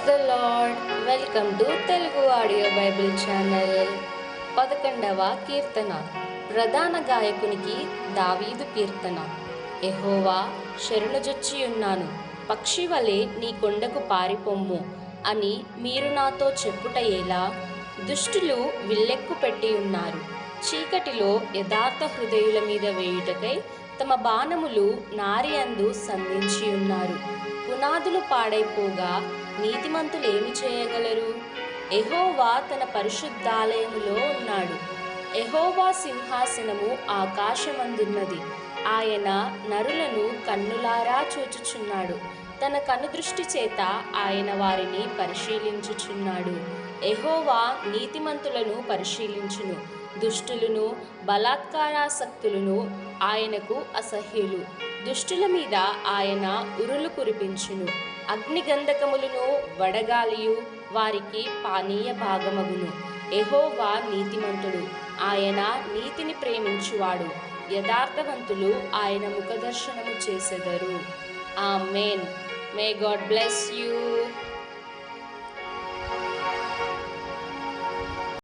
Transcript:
The Lord. Welcome to Telugu audio Bible channel. 11వ కీర్తన, ప్రధాన గాయకునికి దావీదు కీర్తన. యెహోవా, శరణుజొచ్చి ఉన్నాను, పక్షి వలె నీ కొండకు పారిపొమ్ము అని మీరు నాతో చెప్పుట ఎలా? దుష్టులు విల్లెక్కు పెట్టి ఉన్నారు, చీకటిలో యథార్థ హృదయుల మీద వేయుటకై తమ బాణములు నారి అందు సంధించి ఉన్నారు. పునాదులు పాడైపోగా నీతిమంతులేమి చేయగలరు? యెహోవా తన పరిశుద్ధాలయములో ఉన్నాడు. యెహోవా సింహాసనము ఆకాశమందున్నది. ఆయన నరులను కన్నులారా చూచుచున్నాడు. తన కనుదృష్టి చేత ఆయన వారిని పరిశీలించుచున్నాడు. యెహోవా నీతిమంతులను పరిశీలించును, దుష్టులను బలాత్కారాసక్తులను ఆయనకు అసహ్యులు. దుష్టుల మీద ఆయన ఉరులు కురిపించును. అగ్నిగంధకములను వడగాలియు వారికి పానీయ భాగమగును. యెహోవా నీతిమంతుడు, ఆయన నీతిని ప్రేమించువాడు. యథార్థవంతులు ఆయన ముఖదర్శనము చేసెదరు. ఆమేన్. May God bless you.